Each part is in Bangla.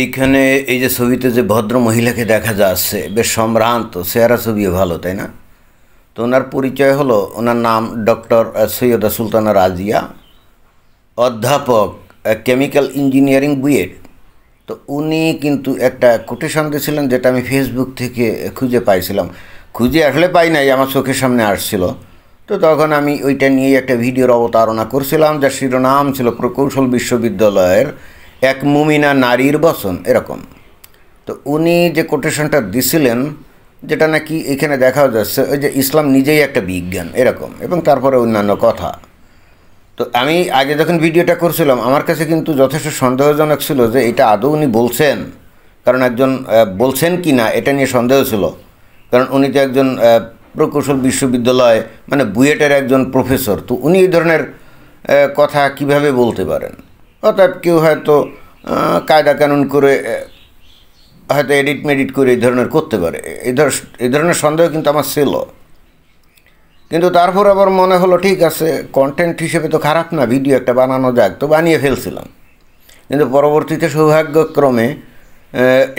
এইখানে এই যে ছবিতে যে ভদ্র মহিলাকে দেখা যাচ্ছে বেশ সম্ভ্রান্ত, চেহারা ছবিও ভালো, তাই না? তো ওনার পরিচয় হলো, ওনার নাম ডক্টর সৈয়দা সুলতানা রাজিয়া, অধ্যাপক, কেমিক্যাল ইঞ্জিনিয়ারিং বুয়েট। তো উনি কিন্তু একটা কোটেশন দিয়েছিলেন, যেটা আমি ফেসবুক থেকে খুঁজে পাইছিলাম, খুঁজে আসলে পাই নাই, আমার চোখের সামনে আসছিল। তো তখন আমি ওইটা নিয়ে একটা ভিডিওর অবতারণা করছিলাম, যার শিরোনাম ছিল প্রকৌশল বিশ্ববিদ্যালয়ের এক মুমিনা নারীর বচন, এরকম। তো উনি যে কোটেশনটা দিছিলেন, যেটা নাকি এখানে দেখা যাচ্ছে ওই যে ইসলাম নিজেই একটা বিজ্ঞান, এরকম, এবং তারপরে অন্যান্য কথা। তো আমি আগে যখন ভিডিওটা করছিলাম, আমার কাছে কিন্তু যথেষ্ট সন্দেহজনক ছিল যে এটা আদৌ উনি বলছেন, কারণ একজন বলছেন কি না এটা নিয়ে সন্দেহ ছিল, কারণ উনি তো একজন প্রকৌশল বিশ্ববিদ্যালয় মানে বুয়েটের একজন প্রফেসর। তো উনি এই ধরনের কথা কিভাবে বলতে পারেন? অর্থাৎ কেউ হয়তো কায়দা কানুন করে হয়তো এডিট মেডিট করে এই ধরনের করতে পারে, এই ধরনের সন্দেহ কিন্তু আমার ছিল। কিন্তু তারপর আবার মনে হলো ঠিক আছে, কন্টেন্ট হিসেবে তো খারাপ না, ভিডিও একটা বানানো যাক, তো বানিয়ে ফেলছিলাম। কিন্তু পরবর্তীতে সৌভাগ্যক্রমে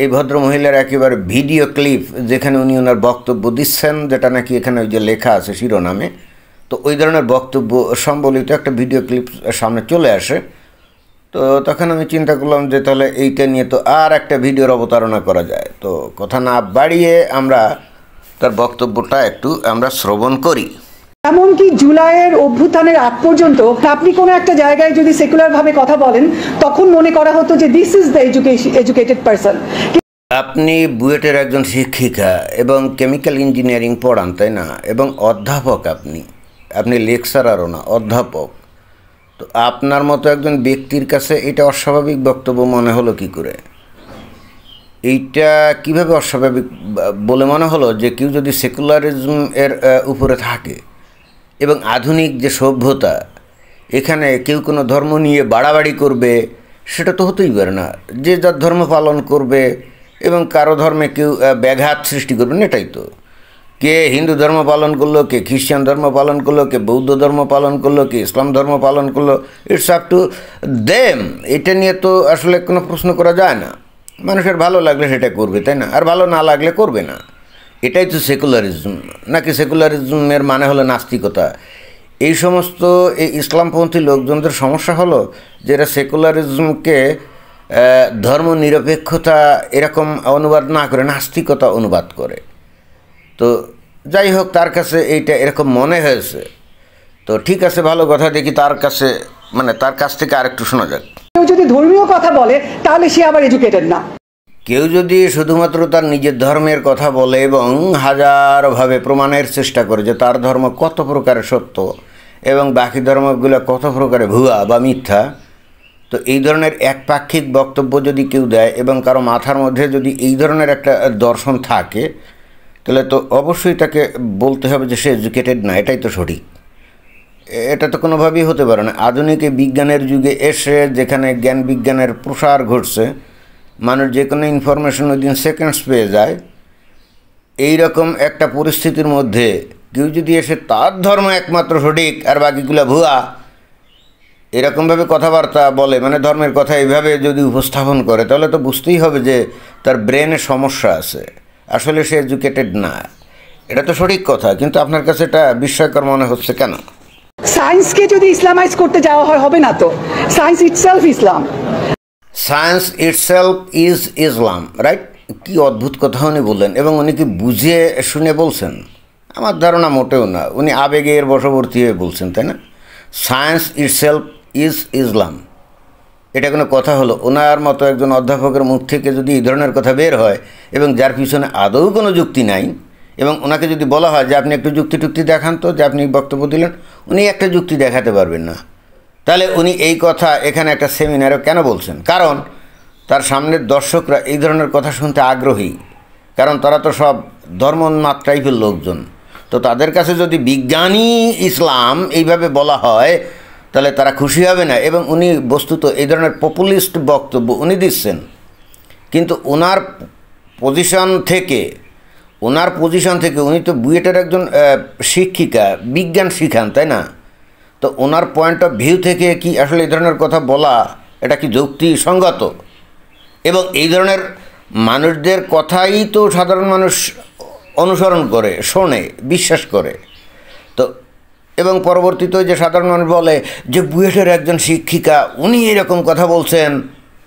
এই ভদ্র মহিলার একেবারে ভিডিও ক্লিপ, যেখানে উনি ওনার বক্তব্য দিচ্ছেন, যেটা নাকি এখানে ওই যে লেখা আছে শিরোনামে, তো ওই ধরনের বক্তব্য সম্বলিত একটা ভিডিও ক্লিপ সামনে চলে আসে। তো তখন আমি চিন্তা করলাম যে তাহলে এইটা নিয়ে তো আর একটা ভিডিওর অবতারণা করা যায়। তো কথা না বাড়িয়ে আমরা তার বক্তব্যটা একটু আমরা শ্রবণ করি। এমনকি জুলাইয়ের অভ্যুত্থানের আগ পর্যন্ত আপনি কোনো একটা জায়গায় যদি সেকুলারভাবে কথা বলেন, তখন মনে করা হতো যে this is the educated person. আপনি বুয়েটের একজন শিক্ষিকা এবং কেমিক্যাল ইঞ্জিনিয়ারিং পড়ান, তাই না? এবং অধ্যাপক, আপনি লেকচারারও না, অধ্যাপক। তো আপনার মতো একজন ব্যক্তির কাছে এটা অস্বাভাবিক বক্তব্য মনে হলো কি করে? এইটা কিভাবে অস্বাভাবিক বলে মনে হলো যে কেউ যদি সেকুলারিজম এর উপরে থাকে এবং আধুনিক যে সভ্যতা, এখানে কেউ কোনো ধর্ম নিয়ে বাড়াবাড়ি করবে, সেটা তো হতেই পারে না। যে যার ধর্ম পালন করবে এবং কারো ধর্মে কেউ ব্যাঘাত সৃষ্টি করবে না, এটাই তো। কে হিন্দু ধর্ম পালন করলো, কে খ্রিস্টান ধর্ম পালন করলো, কে বৌদ্ধ ধর্ম পালন করলো, কে ইসলাম ধর্ম পালন করলো, ইটস আপ টু দেম। এটা নিয়ে তো আসলে কোনো প্রশ্ন করা যায় না। মানুষের ভালো লাগলে সেটা করবে, তাই না? আর ভালো না লাগলে করবে না। এটাই তো সেকুলারিজম। নাকি সেকুলারিজমের মানে হলো নাস্তিকতা? এই সমস্ত এই ইসলামপন্থী লোকজনদের সমস্যা হলো যে এরা সেকুলারিজমকে ধর্মনিরপেক্ষতা এরকম অনুবাদ না করে নাস্তিকতা অনুবাদ করে। তো যাই হোক, তার কাছে এইটা এরকম মনে হয়েছে। তো ঠিক আছে, ভালো কথা, দেখি তার কাছে মানে তার কাছ থেকে আরেকটু শোনা যাক। কেউ যদি ধর্মীয় কথা বলে তাহলে সে আবার এডুকেটেড না। কেউ যদি শুধুমাত্র তার নিজের ধর্মের কথা বলে এবং হাজারভাবে প্রমাণের চেষ্টা করে যে তার ধর্ম কত প্রকারের সত্য এবং বাকি ধর্মগুলো কত প্রকারে ভুয়া বা মিথ্যা, তো এই ধরনের একপাক্ষিক বক্তব্য যদি কেউ দেয় এবং কারো মাথার মধ্যে যদি এই ধরনের একটা দর্শন থাকে, তাহলে তো অবশ্যই তাকে বলতে হবে যে সে এডুকেটেড না। এটাই তো সঠিক। এটা তো কোনোভাবেই হতে পারে না। আধুনিক বিজ্ঞানের যুগে এসে যেখানে জ্ঞান বিজ্ঞানের প্রসার ঘটছে, মানুষ যে কোনো ইনফরমেশন উইদিন সেকেন্ডস পেয়ে যায়, এই রকম একটা পরিস্থিতির মধ্যে কেউ যদি এসে তার ধর্ম একমাত্র সঠিক আর বাকিগুলো ভুয়া, এরকমভাবে কথাবার্তা বলে, মানে ধর্মের কথা এইভাবে যদি উপস্থাপন করে, তাহলে তো বুঝতেই হবে যে তার ব্রেনে সমস্যা আছে, আসলে সে এডুকেটেড না। এটা তো সঠিক কথা, কিন্তু আপনার কাছে এটা বিস্ময়কর মনে হচ্ছে কেন? সায়েন্সকে যদি ইসলামাইজ করতে যাওয়া হয়, হবে না তো। Science itself Islam. Science itself is Islam, right? কি অদ্ভুত কথা উনি বললেন, এবং উনি কি বুঝে শুনে বলছেন? আমার ধারণা মোটেও না, উনি আবেগের বশবর্তী হয়ে বলছেন, তাই না? সায়েন্স ইটসেলফ ইজ ইসলাম, এটা কোনো কথা হলো? ওনার মতো একজন অধ্যাপকের মুখ থেকে যদি এই ধরনের কথা বের হয় এবং যার পিছনে আদৌ কোনো যুক্তি নাই, এবং ওনাকে যদি বলা হয় যে আপনি একটু যুক্তি টুক্তি দেখান তো, যে আপনি বক্তব্য দিলেন, উনি একটা যুক্তি দেখাতে পারবেন না, তাহলে উনি এই কথা এখানে একটা সেমিনারে কেন বলছেন? কারণ তার সামনের দর্শকরা এই ধরনের কথা শুনতে আগ্রহী, কারণ তারা তো সব ধর্মোন্মাদ টাইপের লোকজন। তো তাদের কাছে যদি বিজ্ঞানী ইসলাম এইভাবে বলা হয়, তাহলে তারা খুশি হবে না। এবং উনি বস্তুত এই ধরনের পপুলিস্ট বক্তব্য উনি দিচ্ছেন, কিন্তু ওনার পজিশন থেকে ওনার পজিশন থেকে উনি তো বুয়েটের একজন শিক্ষিকা, বিজ্ঞান শিখান, তাই না? তো ওনার পয়েন্ট অফ ভিউ থেকে কি আসলে এই ধরনের কথা বলা এটা কি যুক্তিসঙ্গত? এবং এই ধরনের মানুষদের কথাই তো সাধারণ মানুষ অনুসরণ করে, শোনে, বিশ্বাস করে। তো এবং পরবর্তীতে যে সাধারণ মানুষ বলে যে বুয়েটের একজন শিক্ষিকা উনি এরকম কথা বলছেন,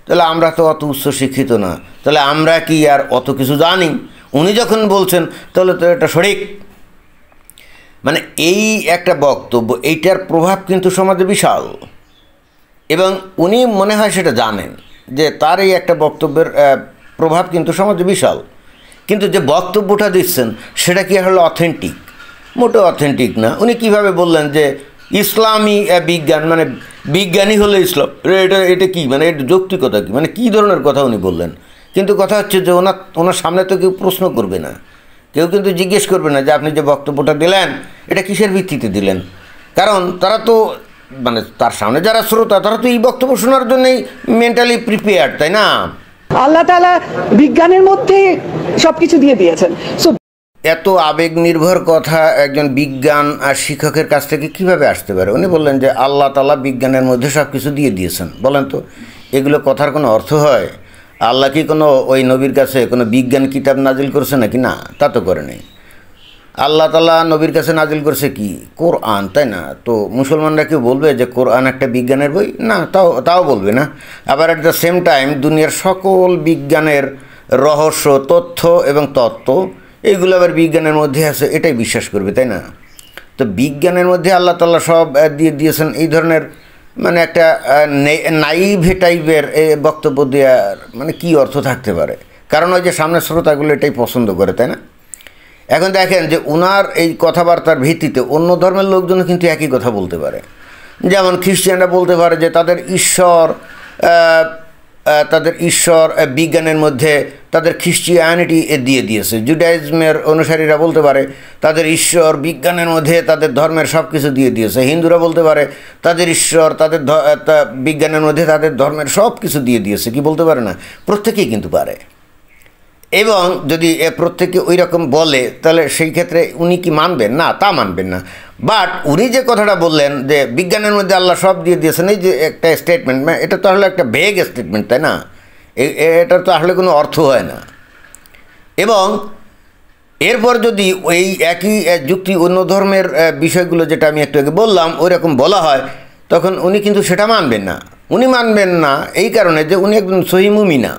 তাহলে আমরা তো অত উচ্চ শিক্ষিত না, তাহলে আমরা কি আর অত কিছু জানি? উনি যখন বলছেন তাহলে তো এটা সঠিক। মানে এই একটা বক্তব্য, এইটার প্রভাব কিন্তু সমাজে বিশাল, এবং উনি মনে হয় সেটা জানেন যে তার এই একটা বক্তব্যের প্রভাব কিন্তু সমাজে বিশাল। কিন্তু যে বক্তব্যটা দিচ্ছেন সেটা কি আসলে অথেন্টিক? মোটেও অথেন্টিক না। উনি কিভাবে বললেন যে ইসলামী বিজ্ঞান, মানে বিজ্ঞানী হলো ইসলাম, এটা কি, মানে এটা যৌক্তিকতা কি, মানে কী ধরনের কথা উনি বললেন? কিন্তু কথা হচ্ছে যে ওনার সামনে তো কেউ প্রশ্ন করবে না, কেউ কিন্তু জিজ্ঞেস করবে না যে আপনি যে বক্তব্যটা দিলেন এটা কিসের ভিত্তিতে দিলেন। কারণ তারা তো, মানে তার সামনে যারা শ্রোতা তারা তো এই বক্তব্য শোনার জন্যই মেন্টালি প্রিপেয়ার্ড, তাই না? আল্লাহ তাআলা বিজ্ঞানের মধ্যে সবকিছু দিয়ে দিয়েছেন। সো এত আবেগ নির্ভর কথা একজন বিজ্ঞান আর শিক্ষকের কাছ থেকে কিভাবে আসতে পারে? উনি বললেন যে আল্লাহ তাআলা বিজ্ঞানের মধ্যে সব কিছু দিয়ে দিয়েছেন। বলেন তো, এগুলো কথার কোনো অর্থ হয়? আল্লাহ কি কোনো ওই নবীর কাছে কোনো বিজ্ঞান কিতাব নাজিল করছে নাকি? না, তা তো করে নেই। আল্লাহ তাআলা নবীর কাছে নাজিল করছে কি? কোরআন, তাই না? তো মুসলমানরা কেউ বলবে যে কোরআন একটা বিজ্ঞানের বই? না, তাও বলবে না। আবার অ্যাট দ্য সেম টাইম দুনিয়ার সকল বিজ্ঞানের রহস্য, তথ্য এবং তত্ত্ব এইগুলো আবার বিজ্ঞানের মধ্যে আছে, এটাই বিশ্বাস করবে, তাই না? তো বিজ্ঞানের মধ্যে আল্লাহ তাআলা সব দিয়ে দিয়েছেন, এই ধরনের মানে একটা নাইভ টাইপের বক্তব্য দেওয়ার মানে কী অর্থ থাকতে পারে? কারণ ওই যে সামনের শ্রোতাগুলো এটাই পছন্দ করে, তাই না? এখন দেখেন যে ওনার এই কথাবার্তার ভিত্তিতে অন্য ধর্মের লোকজনও কিন্তু একই কথা বলতে পারে। যেমন খ্রিস্টানরা বলতে পারে যে তাদের ঈশ্বর বিজ্ঞানের মধ্যে তাদের খ্রিস্টিয়ানিটি দিয়ে দিয়েছে। জুডাইজমের অনুসারীরা বলতে পারে তাদের ঈশ্বর বিজ্ঞানের মধ্যে তাদের ধর্মের সব কিছু দিয়ে দিয়েছে। হিন্দুরা বলতে পারে তাদের ঈশ্বর তাদের বিজ্ঞানের মধ্যে তাদের ধর্মের সব কিছু দিয়ে দিয়েছে। কি বলতে পারে না? প্রত্যেকেই কিন্তু পারে। এবং যদি প্রত্যেকে ওই রকম বলে তাহলে সেই ক্ষেত্রে উনি কি মানবেন? না, তা মানবেন না। বাট উনি যে কথাটা বললেন যে বিজ্ঞানের মধ্যে আল্লাহ সব দিয়ে দিয়েছেন, এই যে একটা স্টেটমেন্ট, এটা তো আসলে একটা ভেগ স্টেটমেন্ট, তাই না? এটার তো আসলে কোনো অর্থ হয় না। এবং এরপর যদি ওই একই যুক্তি অন্য ধর্মের বিষয়গুলো যেটা আমি একটু আগে বললাম ওই রকম বলা হয়, তখন উনি কিন্তু সেটা মানবেন না। উনি মানবেন না এই কারণে যে উনি একজন সহি মুমিন না।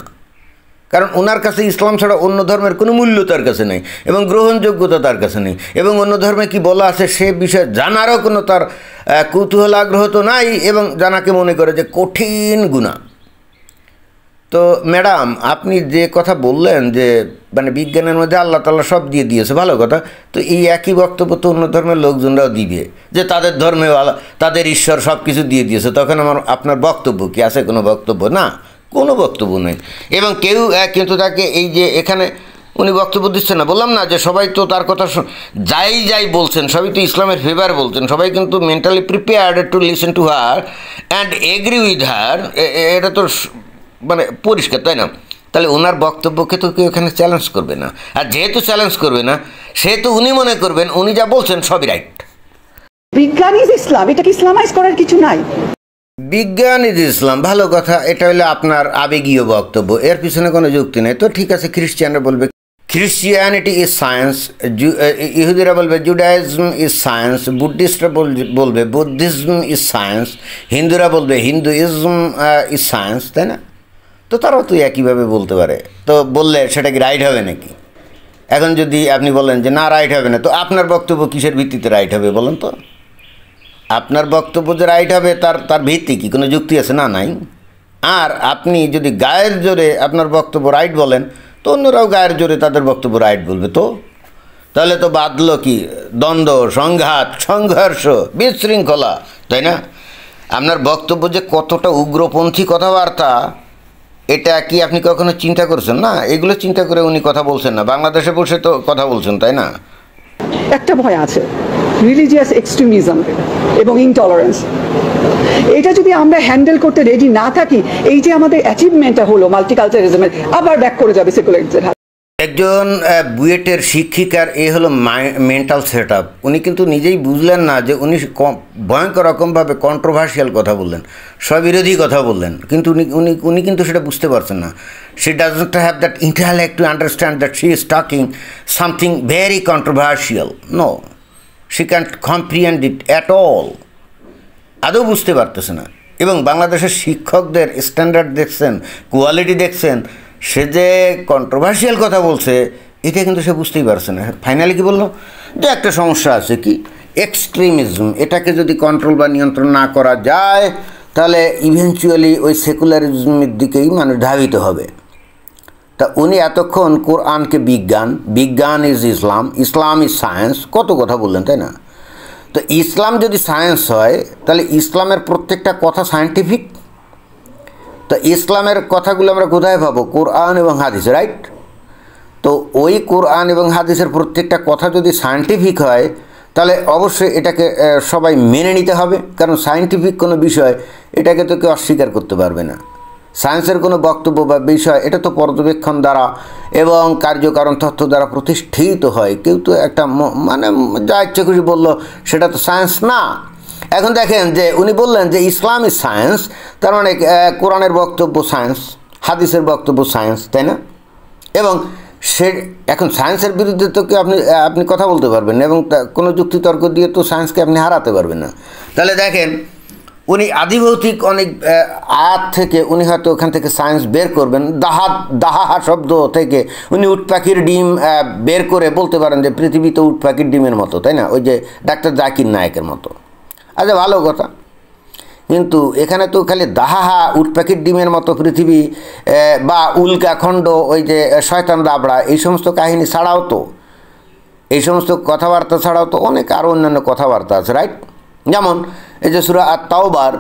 কারণ ওনার কাছে ইসলাম ছাড়া অন্য ধর্মের কোনো মূল্য তার কাছে নেই এবং গ্রহণযোগ্যতা তার কাছে নেই, এবং অন্য ধর্মে কি বলা আছে সে বিষয়ে জানারও কোনো তার কৌতূহল আগ্রহ তো নাই, এবং জানাকে মনে করে যে কঠিন গুনাহ। তো ম্যাডাম, আপনি যে কথা বললেন যে মানে বিজ্ঞানের মধ্যে আল্লাহ তাআলা সব দিয়ে দিয়েছে, ভালো কথা। তো এই একই বক্তব্য তো অন্য ধর্মের লোকজনরাও দিবে যে তাদের ধর্মে তাদের ঈশ্বর সব কিছু দিয়ে দিয়েছে। তখন আপনার বক্তব্য কি আছে? কোনো বক্তব্য না, কোনো বক্তব্য নেই। এবং কেউ কিন্তু তাকে এই যে এখানে উনি বক্তব্য দিচ্ছেন না, বললাম না যে সবাই তো তার কথা যাই বলছেন, সবই তো ইসলামের ফেভার বলছেন, সবাই কিন্তু mentally prepared to listen to her and agree with her. এটা তো মানে পরিষ্কার, তাই না? তাহলে ওনার বক্তব্যকে তো কেউ এখানে চ্যালেঞ্জ করবে না। আর যেহেতু চ্যালেঞ্জ করবে না, সেহেতু উনি মনে করবেন উনি যা বলছেন সবই রাইট। বিজ্ঞান ইজ ইসলাম, এটাকে ইসলামাইজ করার কিছু নাই। বিজ্ঞান ইজ ইসলাম, ভালো কথা। এটা হলো আপনার আবেগীয় বক্তব্য, এর পিছনে কোনো যুক্তি নেই। তো ঠিক আছে, খ্রিস্টানরা বলবে খ্রিস্টিয়ানিটি ইজ সায়েন্স, ইহুদিরা বলবে জুডাইজম ইজ সায়েন্স, বুদ্ধিস্টরা বলবে বুদ্ধিজম ইজ সায়েন্স, হিন্দুরা বলবে হিন্দুইজম ইজ সায়েন্স, তাই না? তো তারাও তো একইভাবে বলতে পারে। তো বললে সেটা কি রাইট হবে নাকি? এখন যদি আপনি বলেন যে না রাইট হবে না, তো আপনার বক্তব্য কিসের ভিত্তিতে রাইট হবে বলেন তো? আপনার বক্তব্য যে রাইট হবে তার ভিত্তি কি কোনো যুক্তি আছে? না, নাই। আর আপনি যদি গায়ের জোরে আপনার বক্তব্য রাইট বলেন, তো অন্যরাও গায়ের জোরে তাদের বক্তব্য রাইট বলবে। তো তাহলে তো বাঁধলো কি দ্বন্দ্ব, সংঘাত, সংঘর্ষ, বিশৃঙ্খলা, তাই না? আপনার বক্তব্য যে কতটা উগ্রপন্থী কথাবার্তা, এটা কি আপনি কখনো চিন্তা করছেন? না, এগুলো চিন্তা করে উনি কথা বলছেন না, বাংলাদেশে বসে তো কথা বলছেন, তাই না? একটা ভয় আছে, রিলিজিয়াস এক্সট্রিমিজম এবং ইনটলারেন্স। এটা যদি আমরা হ্যান্ডেল করতে রেডি না থাকি, এই যে আমাদের অ্যাচিভমেন্টটা হলো মাল্টিকালচারিজমের, আবার ব্যাক করে যাবে সেকুলারিজমের হাতে। একজন বুয়েটের শিক্ষিকার এ হলো মেন্টাল সেট আপ। উনি কিন্তু নিজেই বুঝলেন না যে উনি ভয়ঙ্কর রকমভাবে কন্ট্রোভার্সিয়াল কথা বললেন, স্ববিরোধী কথা বললেন, কিন্তু উনি উনি উনি কিন্তু সেটা বুঝতে পারছেন না। She doesn't have that intellect to understand that she is talking something very controversial. No, she can't comprehend it at all. আদৌ বুঝতে পারতেছে না। এবং বাংলাদেশের শিক্ষকদের স্ট্যান্ডার্ড দেখছেন, কোয়ালিটি দেখছেন, সে যে কন্ট্রোভার্সিয়াল কথা বলছে এটা কিন্তু সে বুঝতেই পারছে না। ফাইনালি কি বললো যে একটা সমস্যা আছে, কি এক্সট্রিমিজম, এটাকে যদি কন্ট্রোল বা নিয়ন্ত্রণ না করা যায় তাহলে ইভেনচুয়ালি ওই সেকুলারিজমের দিকেই মানুষ ধাবিত হবে। তা উনি এতক্ষণ কোরআনকে বিজ্ঞান, বিজ্ঞান is Islam, Islam is science, কত কথা বললেন, তাই না? তো ইসলাম যদি সায়েন্স হয় তাহলে ইসলামের প্রত্যেকটা কথা সায়েন্টিফিক। তো ইসলামের কথাগুলো আমরা কোথায় পাবো? কোরআন এবং হাদিস, রাইট? তো ওই কোরআন এবং হাদিসের প্রত্যেকটা কথা যদি সায়েন্টিফিক হয় তাহলে অবশ্যই এটাকে সবাই মেনে নিতে হবে, কারণ সায়েন্টিফিক কোনো বিষয় এটাকে তো কেউ অস্বীকার করতে পারবে না। সায়েন্সের কোনো বক্তব্য বা বিষয় এটা তো পর্যবেক্ষণ দ্বারা এবং কার্যকারণ তথ্য দ্বারা প্রতিষ্ঠিত হয়। কেউ তো একটা মানে যা ইচ্ছে খুশি বললো সেটা তো সায়েন্স না। এখন দেখেন যে উনি বললেন যে ইসলাম ইজ সায়েন্স, তার মানে কোরআনের বক্তব্য সায়েন্স, হাদিসের বক্তব্য সায়েন্স, তাই না? এবং সে এখন সায়েন্সের বিরুদ্ধে তো কি আপনি কথা বলতে পারবেন না, এবং কোনো যুক্তিতর্ক দিয়ে তো সায়েন্সকে আপনি হারাতে পারবেন না। তাহলে দেখেন উনি আদিভৌতিক অনেক আয়াত থেকে উনি হয়তো ওখান থেকে সায়েন্স বের করবেন। দাহা শব্দ থেকে উনি উট পাখির ডিম বের করে বলতে পারেন যে পৃথিবী তো উট পাখির ডিমের মতো, তাই না? ওই যে ডাক্তার জাকির নায়েকের মতো। আচ্ছা, ভালো কথা, কিন্তু এখানে তো খালি দাহা উট পাখির ডিমের মতো পৃথিবী বা উল্কাখণ্ড, ওই যে শয়তান দাবড়া, এই সমস্ত কাহিনী ছাড়াও তো, এই সমস্ত কথাবার্তা ছাড়াও তো অনেক আরও অন্যান্য কথাবার্তা আছে, রাইট? যেমন এই যে সূরা আত-তাওবার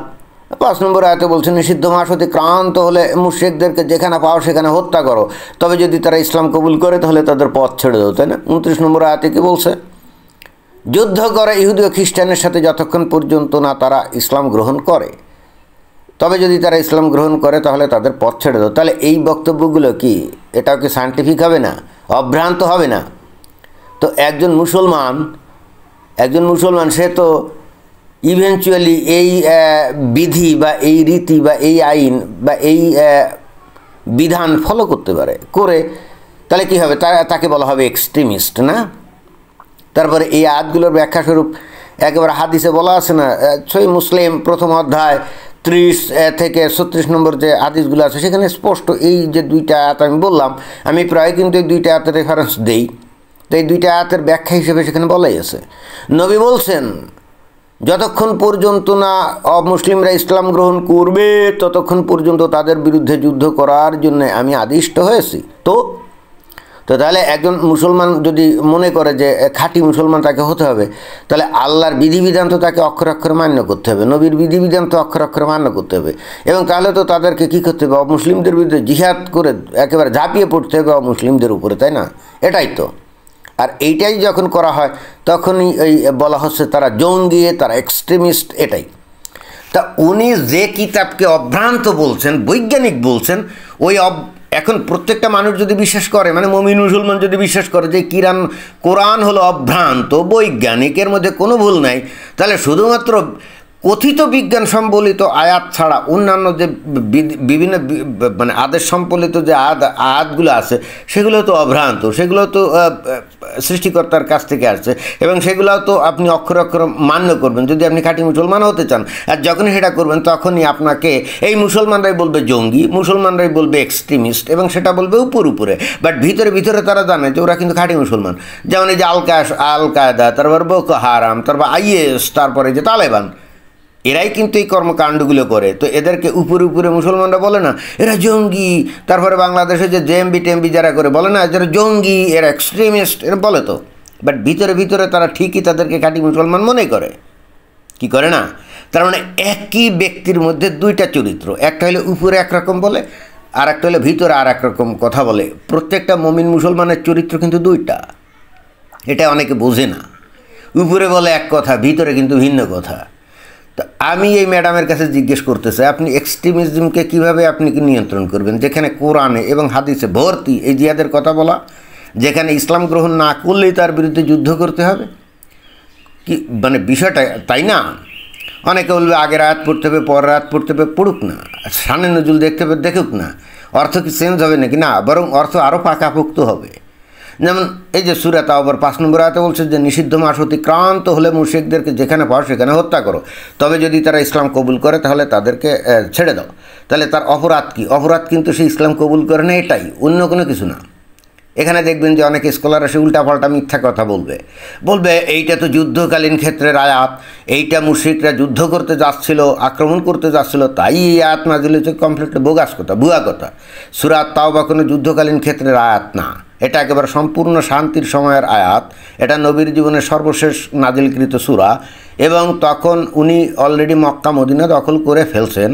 5 নম্বর আয়াতে বলছে, নিষিদ্ধ মাস হতে ক্রান্ত হলে মুশরিকদেরকে যেখানে পাও সেখানে হত্যা করো, তবে যদি তারা ইসলাম কবুল করে তাহলে তাদের পথ ছেড়ে দাও, তাই না? 29 নম্বর আয়াতে কি বলছে? যুদ্ধ করে ইহুদি ও খ্রিস্টানের সাথে যতক্ষণ পর্যন্ত না তারা ইসলাম গ্রহণ করে, তবে যদি তারা ইসলাম গ্রহণ করে তাহলে তাদের পথ ছেড়ে দাও। তাহলে এই বক্তব্যগুলো কি এটাও কি সায়েন্টিফিক হবে না? অভ্রান্ত হবে না? তো একজন মুসলমান সে তো ইভেনচুয়ালি এই বিধি বা এই রীতি বা এই আইন বা এই বিধান ফলো করতে পারে, করে তাহলে কি হবে? তাকে বলা হবে এক্সট্রিমিস্ট, না? তারপরে এই আয়াতগুলোর ব্যাখ্যাস্বরূপ একেবারে হাদিসে বলা আছে না, সহিহ মুসলিম 1ম অধ্যায় 30 থেকে 36 নম্বর যে হাদিসগুলো আছে সেখানে স্পষ্ট এই যে 2টা আয়াত আমি বললাম, আমি প্রায় কিন্তু এই 2টা আয়াতের রেফারেন্স দেই। তো এই 2টা আয়াতের ব্যাখ্যা হিসেবে সেখানে বলাই আছে, নবী বলছেন যতক্ষণ পর্যন্ত না অমুসলিমরা ইসলাম গ্রহণ করবে ততক্ষণ পর্যন্ত তাদের বিরুদ্ধে যুদ্ধ করার জন্য আমি আদিষ্ট হয়েছি। তো তাহলে একজন মুসলমান যদি মনে করে যে খাঁটি মুসলমান তাকে হতে হবে, তাহলে আল্লাহর বিধিবিধান তো তাকে অক্ষরে অক্ষরে মান্য করতে হবে, নবীর বিধিবিধান তো অক্ষরে অক্ষরে মান্য করতে হবে, এবং তাহলে তো তাদেরকে কী করতে হবে? অমুসলিমদের বিরুদ্ধে জিহাদ করে একেবারে ঝাঁপিয়ে পড়তে হবে অমুসলিমদের উপরে, তাই না? এটাই তো। আর এইটাই যখন করা হয় তখনই এই বলা হচ্ছে তারা জঙ্গি, তারা এক্সট্রিমিস্ট, এটাই। তা উনি যে কিতাবকে অভ্রান্ত বলছেন, বৈজ্ঞানিক বলছেন, ওই এখন প্রত্যেকটা মানুষ যদি বিশ্বাস করে, মানে মুমিন মুসলমান যদি বিশ্বাস করে যে কোরআন হলো অভ্রান্ত বৈজ্ঞানিক, এর মধ্যে কোনো ভুল নাই, তাহলে শুধুমাত্র কথিত বিজ্ঞান সম্বলিত আয়াত ছাড়া অন্যান্য যে বিভিন্ন মানে আদেশ সম্বলিত যে আয়াতগুলো আছে সেগুলো তো অভ্রান্ত, সেগুলো তো সৃষ্টিকর্তার কাছ থেকে আসছে, এবং সেগুলো তো আপনি অক্ষরে অক্ষরে মান্য করবেন যদি আপনি খাঁটি মুসলমান হতে চান। আর যখনই সেটা করবেন তখনই আপনাকে এই মুসলমানরাই বলবে জঙ্গি, মুসলমানরাই বলবে এক্সট্রিমিস্ট, এবং সেটা বলবে উপরে, বাট ভিতরে ভিতরে তারা জানে যে ওরা কিন্তু খাঁটি মুসলমান। যেমন এই যে আল কায়দা, তারপর বোকো হারাম, তারপর IS, তারপরে যে তালেবান, এরাই কিন্তু এই কর্মকাণ্ডগুলো করে। তো এদেরকে উপরে মুসলমানরা বলে না এরা জঙ্গি, তারপরে বাংলাদেশে যে জেএমবি টেমবি যারা করে বলে না যারা জঙ্গি, এরা এক্সট্রিমিস্ট, এরা বলে তো, বাট ভিতরে ভিতরে তারা ঠিকই তাদেরকে খাঁটি মুসলমান মনে করে, কি করে না? তার মানে একই ব্যক্তির মধ্যে 2টা চরিত্র, একটা হলে উপরে একরকম বলে, আর একটা হলে ভিতরে আর একরকম কথা বলে। প্রত্যেকটা মুমিন মুসলমানের চরিত্র কিন্তু 2টা, এটা অনেকে বোঝে না। উপরে বলে এক কথা, ভিতরে কিন্তু ভিন্ন কথা। তো আমি এই ম্যাডামের কাছে জিজ্ঞেস করতে চাই, আপনি এক্সট্রিমিজমকে কীভাবে আপনি কি নিয়ন্ত্রণ করবেন, যেখানে কোরআনে এবং হাদিসে ভর্তি এই জিহাদের কথা বলা, যেখানে ইসলাম গ্রহণ না করলেই তার বিরুদ্ধে যুদ্ধ করতে হবে? কি মানে বিষয়টা তাই না? অনেকে বলবে আগের আয়াত পড়তে হবে, পরের আয়াত পড়তে হবে, পড়ুক না, শানে নজুল দেখতে হবে, দেখুক না, অর্থ কি চেঞ্জ হবে নাকি? না, বরং অর্থ আরও পাকাপোক্ত হবে। যেমন এই যে সূরা তাওবার 5 নম্বর আয়াতে বলছে যে নিষিদ্ধ মাস অতিক্রান্ত হলে মুশরিকদেরকে যেখানে পাও সেখানে হত্যা করো, তবে যদি তারা ইসলাম কবুল করে তাহলে তাদেরকে ছেড়ে দাও। তাহলে তার অপরাধ কি? অপরাধ কিন্তু সে ইসলাম কবুল করে না, এটাই, অন্য কোনো কিছু না। এখানে দেখবেন যে অনেক স্কলার এসে উল্টাপাল্টা মিথ্যা কথা বলবে এইটা তো যুদ্ধকালীন ক্ষেত্রের আয়াত, এইটা মুশরিকরা যুদ্ধ করতে যাচ্ছিল, আক্রমণ করতে যাচ্ছিল, তাই এই আয়াত নাজিল হচ্ছে। কমপ্লিটলি বোগাস কথা, ভুয়া কথা। সূরা তাওবা কোনো যুদ্ধকালীন ক্ষেত্রের আয়াত না, এটা একেবারে সম্পূর্ণ শান্তির সময়ের আয়াত। এটা নবীর জীবনের সর্বশেষ নাজিলকৃত সূরা, এবং তখন উনি অলরেডি মক্কা মদিনা দখল করে ফেলছেন,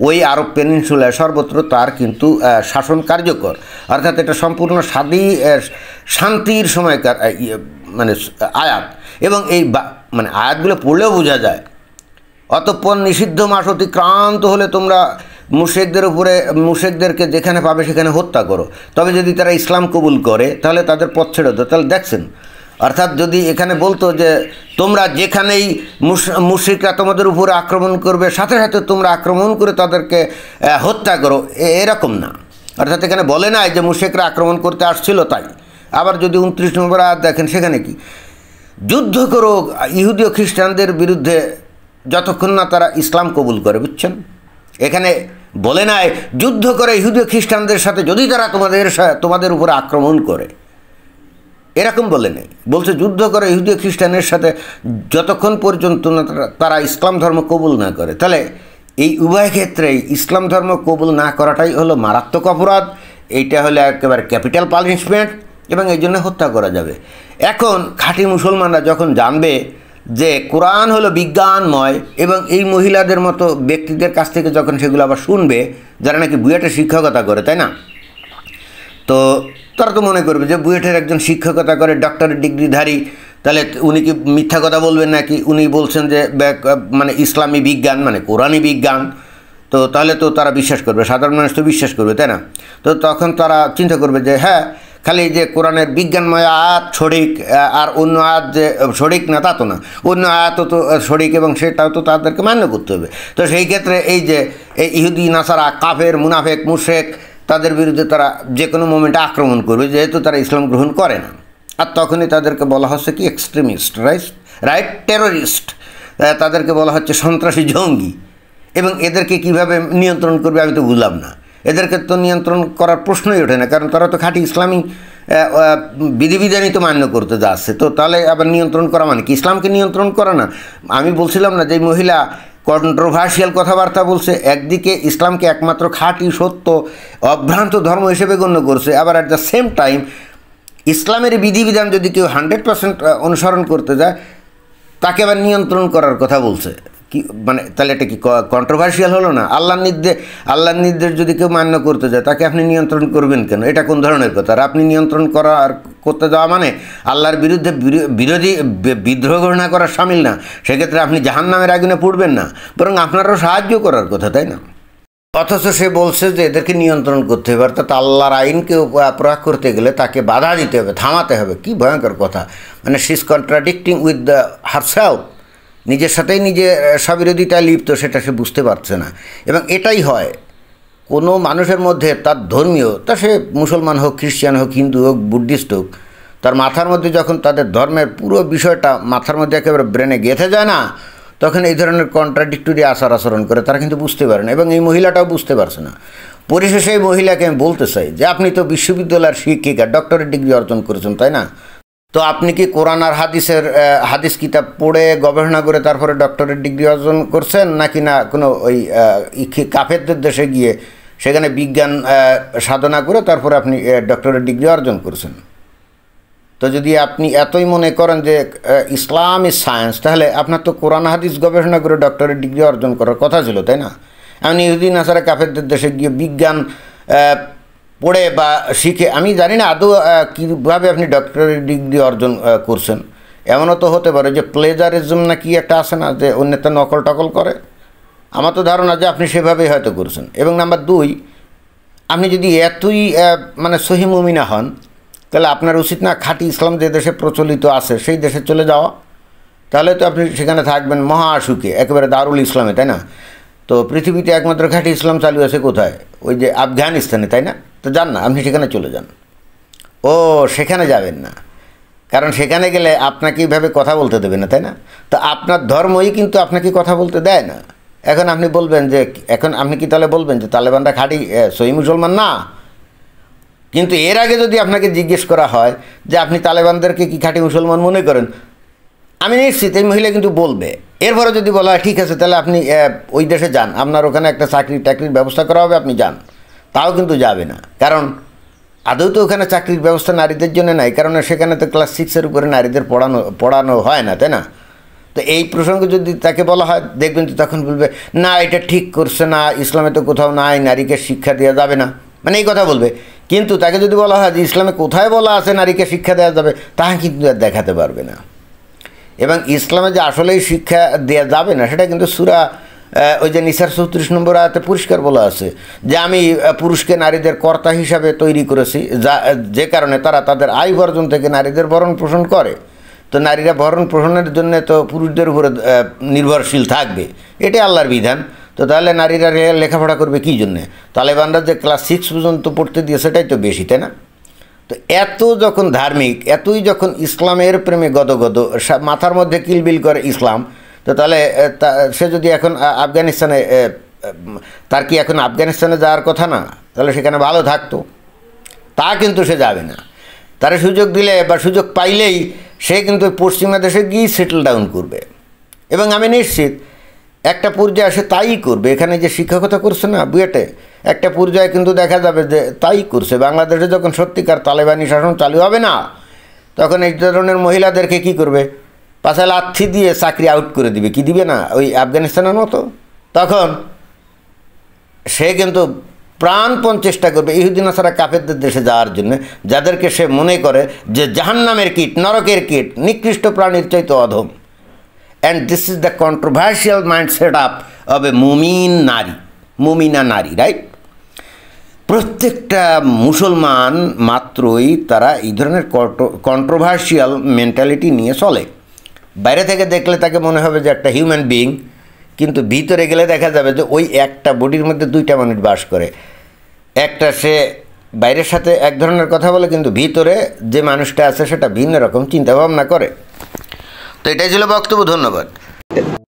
ওই আরব পেনিনসুলায় সর্বত্র তার কিন্তু শাসন কার্যকর। অর্থাৎ এটা সম্পূর্ণ শান্তির সময়কার মানে আয়াত, এবং এই মানে আয়াতগুলো পড়লেও বোঝা যায়। অতঃপর নিষিদ্ধ মাস অতিক্রান্ত হলে তোমরা মুশরিকদেরকে যেখানে পাবে সেখানে হত্যা করো, তবে যদি তারা ইসলাম কবুল করে তাহলে তাদের পথ ছেড়ে দাও। তাহলে দেখছেন, অর্থাৎ যদি এখানে বলতো যে তোমরা যেখানেই মুশরিকরা তোমাদের উপরে আক্রমণ করবে সাথে সাথে তোমরা আক্রমণ করে তাদেরকে হত্যা করো, এরকম না। অর্থাৎ এখানে বলে নাই যে মুশরিকরা আক্রমণ করতে আসছিল তাই। আবার যদি 29 নম্বর আয়াত দেখেন, সেখানে কি যুদ্ধ করো ইহুদি ও খ্রিস্টানদের বিরুদ্ধে যতক্ষণ না তারা ইসলাম কবুল করে, বুঝছেন? এখানে বলে নাই যুদ্ধ করে ইহুদি ও খ্রিস্টানদের সাথে যদি তারা তোমাদের উপরে আক্রমণ করে, এরকম বলে নেই। বলছে যুদ্ধ করে ইহুদি ও খ্রিস্টানের সাথে যতক্ষণ পর্যন্ত না তারা ইসলাম ধর্ম কবুল না করে। তাহলে এই উভয় ক্ষেত্রেই ইসলাম ধর্ম কবুল না করাটাই হলো মারাত্মক অপরাধ, এইটা হলো একেবারে ক্যাপিটাল পানিশমেন্ট, এবং এই জন্য হত্যা করা যাবে। এখন খাঁটি মুসলমানরা যখন জানবে যে কোরআন হলো বিজ্ঞানময়, এবং এই মহিলাদের মতো ব্যক্তিদের কাছ থেকে যখন সেগুলো আবার শুনবে যারা নাকি বুয়েটে শিক্ষকতা করে, তাই না, তো তারা তো মনে করবে যে বুয়েটের একজন শিক্ষকতা করে, ডক্টরেট ডিগ্রিধারী, তাহলে উনি কি মিথ্যা কথা বলবেন নাকি? উনি বলছেন যে মানে ইসলামী বিজ্ঞান মানে কোরআনী বিজ্ঞান, তো তাহলে তো তারা বিশ্বাস করবে, সাধারণ মানুষ তো বিশ্বাস করবে, তাই না? তো তখন তারা চিন্তা করবে যে হ্যাঁ, খালি যে কোরআনের বিজ্ঞানময় আয়াত সঠিক আর অন্য আয়াত যে সঠিক না তা তো না, অন্য আয়াতও তো সঠিক, এবং সেটাও তো তাদেরকে মান্য করতে হবে। তো সেই ক্ষেত্রে এই যে এই ইহুদি নাসারা, কাফের, মুনাফেক, মুশরিক, তাদের বিরুদ্ধে তারা যে কোনো মোমেন্টে আক্রমণ করবে, যেহেতু তারা ইসলাম গ্রহণ করে না। আর তখনই তাদেরকে বলা হচ্ছে কি এক্সট্রিমিস্ট, রাইট, টেরোরিস্ট, তাদেরকে বলা হচ্ছে সন্ত্রাসী, জঙ্গি। এবং এদেরকে কিভাবে নিয়ন্ত্রণ করবে আমি তো বুঝলাম না। এদেরকে তো নিয়ন্ত্রণ করার প্রশ্নই ওঠে না, কারণ তারা তো খাঁটি ইসলামী বিধিবিধানই তো মান্য করতে যাচ্ছে। তো তাহলে আবার নিয়ন্ত্রণ করা মানে কি? ইসলামকে নিয়ন্ত্রণ করা না। আমি বলছিলাম না যে মহিলা কন্ট্রোভার্সিয়াল কথাবার্তা বলছে, একদিকে ইসলামকে একমাত্র খাঁটি, সত্য, অভ্রান্ত ধর্ম হিসেবে গণ্য করছে, আবার অ্যাট দ্য সেম টাইম ইসলামের বিধিবিধান যদি কেউ 100% অনুসরণ করতে যায় তাকে আবার নিয়ন্ত্রণ করার কথা বলছে। কি মানে তাহলে এটা কি কন্ট্রোভার্সিয়াল হলো না? আল্লাহর নির্দেশ যদি কেউ মান্য করতে যায় তাকে আপনি নিয়ন্ত্রণ করবেন কেন? এটা কোন ধরনের কথা? আর আপনি নিয়ন্ত্রণ করা আর করতে যাওয়া মানে আল্লাহর বিরুদ্ধে বিদ্রোহ ঘোষণা করা শামিল না। সেক্ষেত্রে আপনি জাহান্নামের আগুনে পড়বেন না, বরং আপনারও সাহায্য করার কথা, তাই না? অথচ সে বলছে যে এদেরকে নিয়ন্ত্রণ করতে হবে, অর্থাৎ আল্লাহর আইনকে প্রয়োগ করতে গেলে তাকে বাধা দিতে হবে, থামাতে হবে। কি ভয়ঙ্কর কথা! মানে she is contradicting with the herself, নিজের সাথেই নিজে স্ববিরোধিতায় লিপ্ত, সেটা সে বুঝতে পারছে না। এবং এটাই হয় কোনো মানুষের মধ্যে, তার ধর্মীয়, তা সে মুসলমান হোক, খ্রিস্টান হোক, হিন্দু হোক, বুদ্ধিস্ট হোক, তার মাথার মধ্যে যখন তাদের ধর্মের পুরো বিষয়টা মাথার মধ্যে একেবারে ব্রেনে গেঁথে যায় না, তখন এই ধরনের কন্ট্রাডিক্টরি আচরণ করে, তারা কিন্তু বুঝতে পারে না। এবং এই মহিলাটাও বুঝতে পারছে না। পরিশেষে এই মহিলাকে আমি বলতে চাই যে আপনি তো বিশ্ববিদ্যালয়ের শিক্ষিকা, ডক্টরেট ডিগ্রি অর্জন করেছেন, তাই না? তো আপনি কি কোরআন আর হাদিস কিতাব পড়ে গবেষণা করে তারপরে ডক্টরেট ডিগ্রি অর্জন করছেন, নাকি না কোনো ওই কাফেরদের দেশে গিয়ে সেখানে বিজ্ঞান সাধনা করে তারপরে আপনি ডক্টরেট ডিগ্রি অর্জন করছেন? তো যদি আপনি এতই মনে করেন যে ইসলাম ইজ সায়েন্স, তাহলে আপনার তো কোরআন হাদিস গবেষণা করে ডক্টরেট ডিগ্রি অর্জন করার কথা ছিল, তাই না? এমন ইহুদি নাসারা কাফেরদের দেশে গিয়ে বিজ্ঞান পড়ে বা শিখে, আমি জানি না আদৌ কীভাবে আপনি ডক্টরেট ডিগ্রি অর্জন করছেন। এমনও তো হতে পারে যে প্লেজারিজম না কি একটা আছে না, যে অন্যতা নকল টকল করে। আমার তো ধারণা যে আপনি সেভাবেই হয়তো করছেন। এবং নাম্বার 2, আপনি যদি এতই মানে সহি মুমিনা হন, তাহলে আপনার উচিত না খাঁটি ইসলাম যে দেশে প্রচলিত আছে সেই দেশে চলে যাওয়া? তাহলে তো আপনি সেখানে থাকবেন মহা সুখে, একেবারে দারুল ইসলামে, তাই না? তো পৃথিবীতে একমাত্র খাঁটি ইসলাম চালু আছে কোথায়? ওই যে আফগানিস্তানে, তাই না? তো যান না, আপনি সেখানে চলে যান। ও সেখানে যাবেন না, কারণ সেখানে গেলে আপনাকে এইভাবে কথা বলতে দেবে না, তাই না? তো আপনার ধর্মই কিন্তু আপনাকে কথা বলতে দেয় না। এখন আপনি বলবেন যে, এখন আপনি কি তাহলে বলবেন যে তালেবানরা খাঁটি সহি মুসলমান না? কিন্তু এর আগে যদি আপনাকে জিজ্ঞেস করা হয় যে আপনি তালেবানদেরকে কি খাঁটি মুসলমান মনে করেন, আমি নিশ্চিত এই মহিলা কিন্তু বলবে। এরপরে যদি বলা হয় ঠিক আছে তাহলে আপনি ওই দেশে যান, আপনার ওখানে একটা চাকরি টাকরির ব্যবস্থা করা হবে, আপনি যান, তাও কিন্তু যাবে না। কারণ আদৌ তো ওখানে চাকরির ব্যবস্থা নারীদের জন্য নাই, কারণ সেখানে তো ক্লাস 6-এর উপরে নারীদের পড়ানো হয় না, তাই না? তো এই প্রসঙ্গে যদি তাকে বলা হয়, দেখবেন তো তখন বলবে না এটা ঠিক করছে না, ইসলামে তো কোথাও নাই নারীকে শিক্ষা দেওয়া যাবে না, মানে এই কথা বলবে। কিন্তু তাকে যদি বলা হয় যে ইসলামে কোথায় বলা আছে নারীকে শিক্ষা দেওয়া যাবে, তাহা কিন্তু আর দেখাতে পারবে না। এবং ইসলামে যে আসলেই শিক্ষা দেওয়া যাবে না সেটা কিন্তু সূরা ওই যে নিসার 34 নম্বর আয়াতে পরিষ্কার বলা আছে যে আমি পুরুষকে নারীদের কর্তা হিসাবে তৈরি করেছি, যে কারণে তারা তাদের আয় উপার্জন থেকে নারীদের ভরণ পোষণ করে। তো নারীরা ভরণ পোষণের জন্য তো পুরুষদের উপরে নির্ভরশীল থাকবে, এটাই আল্লাহর বিধান। তো তাহলে নারীরা লেখাপড়া করবে কী জন্যে? তালেবানরা যে ক্লাস 6 পর্যন্ত পড়তে দিয়ে সেটাই তো বেশি, তাই না? তো এত যখন ধার্মিক, এতই যখন ইসলামের প্রেমে গদগদ, মাথার মধ্যে কিলবিল করে ইসলাম, তো তাহলে সে যদি এখন আফগানিস্তানে, তার কি এখন আফগানিস্তানে যাওয়ার কথা না? তাহলে সেখানে ভালো থাকতো, তা কিন্তু সে যাবে না। তার সুযোগ দিলে বা সুযোগ পাইলেই সে কিন্তু পশ্চিমা দেশে গিয়ে সেটেল ডাউন করবে। এবং আমি নিশ্চিত একটা পর্যায়ে সে তাই করবে। এখানে যে শিক্ষকতা করছে না বুয়েটে, একটা পর্যায়ে কিন্তু দেখা যাবে যে তাই করছে। বাংলাদেশে যখন সত্যিকার তালেবানি শাসন চালু হবে না, তখন এই ধরনের মহিলাদেরকে কি করবে? পাশে লাথি দিয়ে চাকরি আউট করে দিবে, কি দিবে না ওই আফগানিস্তানের মতো। তখন সে কিন্তু প্রাণপণ চেষ্টা করবে ইহুদি নাসারা কাফেরদের দেশে যাওয়ার জন্য, যাদেরকে সে মনে করে যে জাহান্নামের কীট, নরকের কীট, নিকৃষ্ট প্রাণীর চাইতে অধম। And this is the controversial mindset up of a মুমিনা নারী, রাইট? প্রত্যেকটা মুসলমান মাত্রই তারা এই ধরনের কন্ট্রোভার্সিয়াল মেন্টালিটি নিয়ে চলে। বাইরে থেকে দেখলে তাকে মনে হবে যে একটা হিউম্যান বিইং, কিন্তু ভিতরে গেলে দেখা যাবে যে ওই একটা বডির মধ্যে দুইটা মানুষ বাস করে। একটা সে বাইরের সাথে এক ধরনের কথা বলে, কিন্তু ভিতরে যে মানুষটা আছে সেটা ভিন্ন রকম চিন্তাভাবনা করে। তো এটাই ছিল বক্তব্য। ধন্যবাদ।